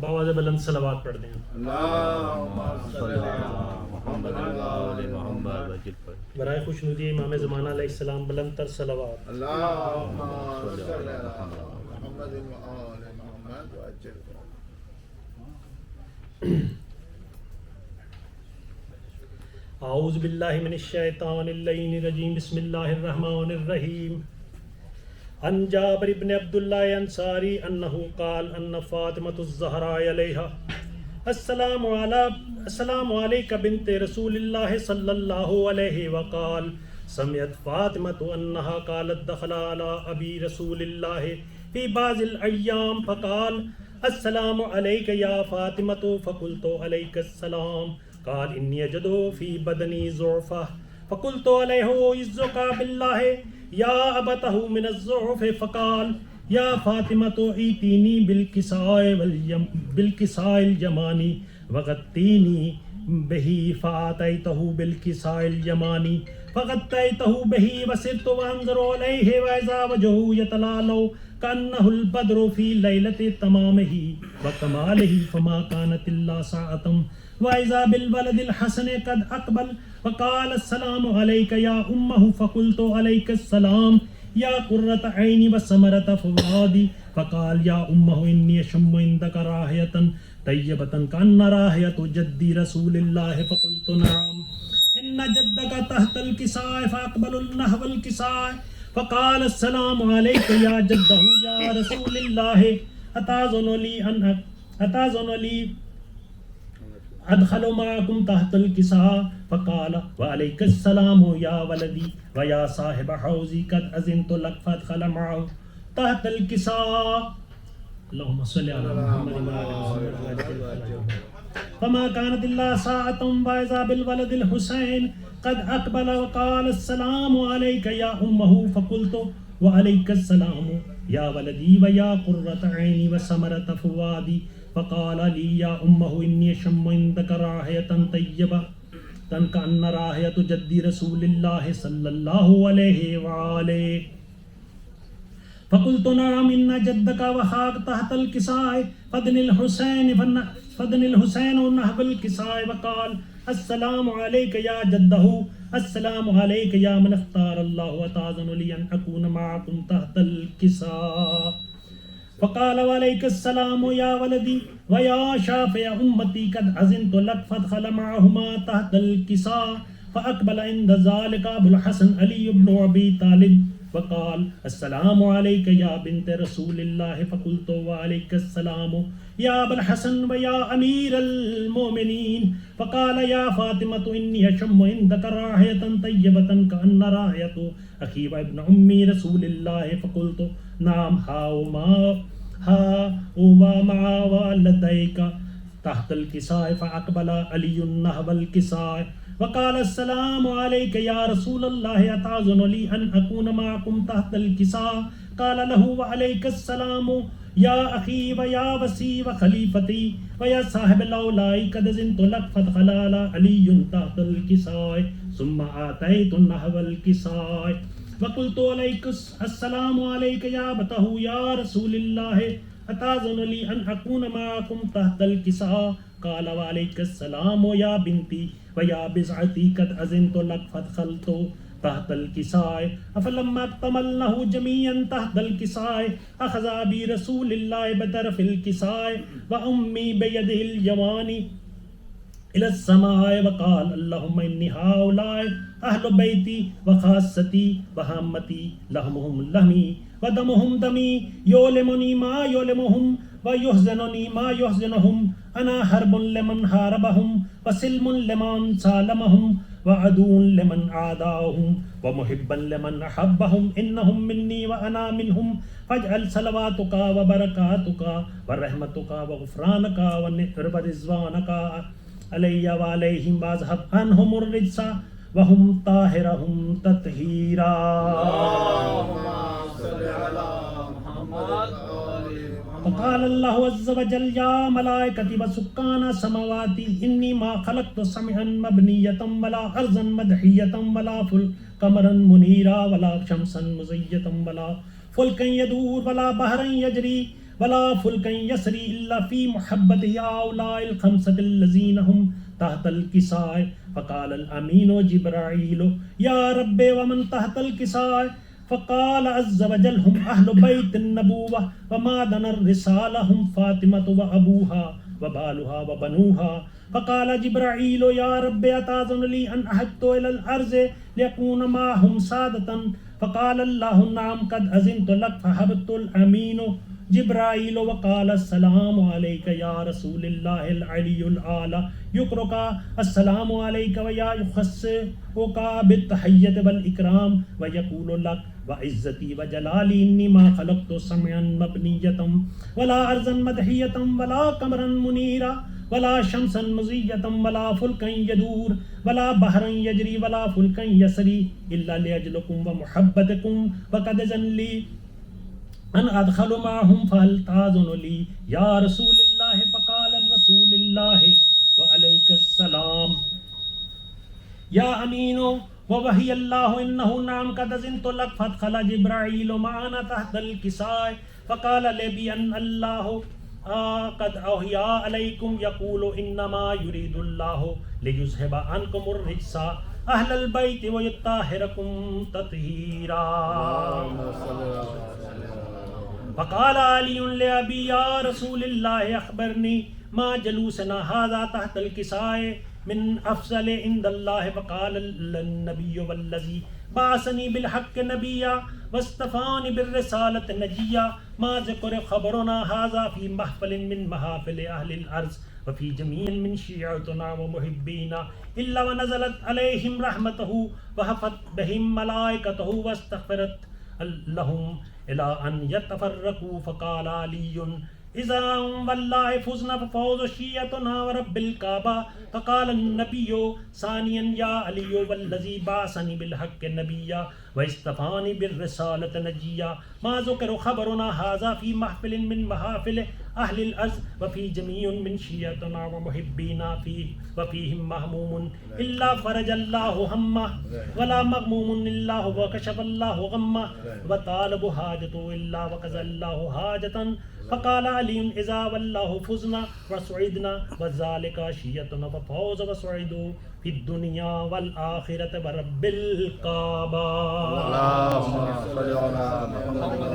باواز بلند صلوات پڑھ دیں. برائے خوشنودی امام زمانہ علیہ السلام بلند تر صلوات. اعوذ باللہ من الشیطان اللعین الرجیم. بسم اللہ الرحمن الرحیم. عن جابر بن عبداللہ انصاری انہ قال ان فاطمۃ الزہراء علیہا السلام علیک بنت رسول اللہ صلی اللہ علیہ وقال سمعت فاطمۃ انہا قالت دخل علی ابی رسول اللہ فی بعض الایام فقال السلام علیک یا فاطمۃ فقلت علیک السلام قال انی اجد فی بدنی ضعفہ فقلت علیہ اعوذک باللہ یا ابتہ من الضعف فقال یا فاطمۃ ایتینی بالکساء الیمانی وغطینی بہی فآتیتہ بالکساء الیمانی فغطیتہ بہی وسرت وانظر علیہ واذا وجہہ یتلالو کأنہ البدر فی لیلۃ تمامہ وکمالہ فما کانت الا ساعۃ وإذا بالولد الحسن قد أقبل فقال السلام عليك يا أمه فقلت عليك السلام يا قرة عيني وثمرة فؤادي فقال يا أمه إني أشم عندك راحية طيبة كأن راحية جدي رسول الله فقلت نعم إن جدك تحت الكساء فأقبل نحو الكساء فقال السلام عليك يا جده يا رسول الله أتأذن لي ادخل معكم تحت الكساء فقال وعليك السلام يا ولدي ويا صاحب حوزي قد أذنت لك فادخل معه تحت الكساء اللهم صل على محمد فما كانت إلا ساعة وإذا بالولد الحسين قد أقبل وقال السلام عليك يا أمه فقلت وعليك السلام يا ولدي ويا قرة عيني وثمرة فؤادي فقال لي يا أمه إني أشم عندك راحية طيبة كأن راحية جدي رسول الله صلى الله عليه وآله فقلت نعم إن جدك وخاك تحت الكساء فدن الحسين نحو الكساء وقال السلام عليك يا جده السلام عليك يا من اختار الله وتأذن لي أن أكون معكم تحت الكساء فقال وعليك السلام يا ولدي ويا شافع أمتي قد أذنت لك فادخل معهما تحت الكساء فأقبل عند ذلك أبو الحسن علي بن أبي طالب فقال السلام عليك يا بنت رسول الله فقلت وعليك السلام يا أبا الحسن ويا أمير المؤمنين فقال يا فاطمة إني أشم عندك راحية طيبة كأن راحية أخي وابن أمي رسول الله فقلت نعم ها مع والديك تحت الكساء فأقبل علي نحو الكساء وقال السلام عليك يا رسول الله أتأذن لي أن أكون معكم تحت الكساء قال له وعليك السلام يا أخي ويا وسي وخليفتي ويا صاحب الأولاء قد أذنت لك فادخل على علي تحت الكساء ثم آتيت نحو الكساء وقلت عليك السلام عليك يا أبته يا رسول الله أتأذن لي أن أكون معكم تحت الكساء قال وعليك السلام يا بنتي ويا بضعتي قد أذنت لك فادخلت تحت الكساء فلما اكتملنه جميعا تحت الكساء أخذ أبي رسول الله بطرف الكساء وأمي بيده اليماني إلى السماء وقال اللهم إني هؤلاء أهل بيتي وخاصتي وهامتي لحمهم لحمي ودمهم دمي يؤلمني ما يؤلمهم ويحزنني ما يحزنهم أنا حرب لمن حاربهم وسلم لمن سالمهم وعدو لمن عاداهم ومحبا لمن أحبهم إنهم مني وأنا منهم فاجعل صلواتك وبركاتك ورحمتك وغفرانك ورضوانك علي وعليهم واذهب عنهم الرجس وهم طاهرهم تطهيرا. وقال الله عز وجل يا ملائكتي وسكان السماوات إني ما خلقت سمعا مبنية ولا أرضا مدحية ولا قمرا منيرا ولا شمسا مزية ولا فلكا يدور ولا بحرا يجري ولا فلكا يسري إلا في محبة هؤلاء الخمسة الذين هم تحت الكساء. فقال الأمين جبرائيل يا رب ومن تحت الكساء؟ فقال عز وجل هم أهل بيت النبوة ومعدن الرسالة، هم فاطمة وأبوها وبالها وبنوها. فقال جبرائيل يا رب أتأذن لي أن أحط إلى الأرض ليكون معهم سادة؟ فقال الله نعم قد أذنت لك. فهبط الأمين جبرائيل وقال السلام عليك يا رسول الله العلي الأعلى، يقرأ السلام عليك ويا يخصك بالتحية والإكرام، ويقول لك وعزتي وجلالي إني ما خلقت سمعا مبنية ولا أرضا مدحية ولا قمرا منيرا ولا شمسا مضية ولا فلكا يدور ولا بحرا يجري ولا فلكا يسري إلا لأجلكم ومحبتكم، وقد أذن لي أن أدخل معهم فهل تأذن لي يا رسول الله؟ فقال الرسول الله وعليك السلام يا أمين ووحي الله إنه نعم قد أذنت لك. فادخل جبرائيل معنا تحت الكساء فقال لي بأن الله قد أوحي عليكم يقول إنما يريد الله ليذهب عنكم الرجس أهل البيت ويطهركم تطهيرا. فقال علي لأبي يا رسول الله أخبرني ما جلوسنا هذا تحت الكساء من أفضل عند الله؟ فقال النبي والذي بعثني بالحق نبيا واصطفاني بالرسالة نجيا ما ذكر خبرنا هذا في محفل من محافل أهل الأرض وفي جميع من شيعتنا ومحبينا إلا ونزلت عليهم رحمته وحفت بهم ملائكته واستغفرت لهم إلى أن يتفرقوا. فقال علي إذا والله فزنا ففوز شيعتنا ورب الكعبة. فقال النبي ثانيا يا علي والذي بعثني بالحق نبيا واصطفاني بالرسالة نجيا ما ذكر خبرنا هذا في محفل من محافل أهل الأرض وفي جميع من شيعتنا ومحبينا فيه وفيهم مهموم إلا فرج الله همه ولا مغموم إلا هو كشف الله غمه وطالب حاجته إلا وقضى الله حاجة. فقال علي إذا والله فزنا وسعدنا وذلك شيعتنا ففوز وسعدوا في الدنيا والآخرة ورب الكعبة. اللهم صل على محمد.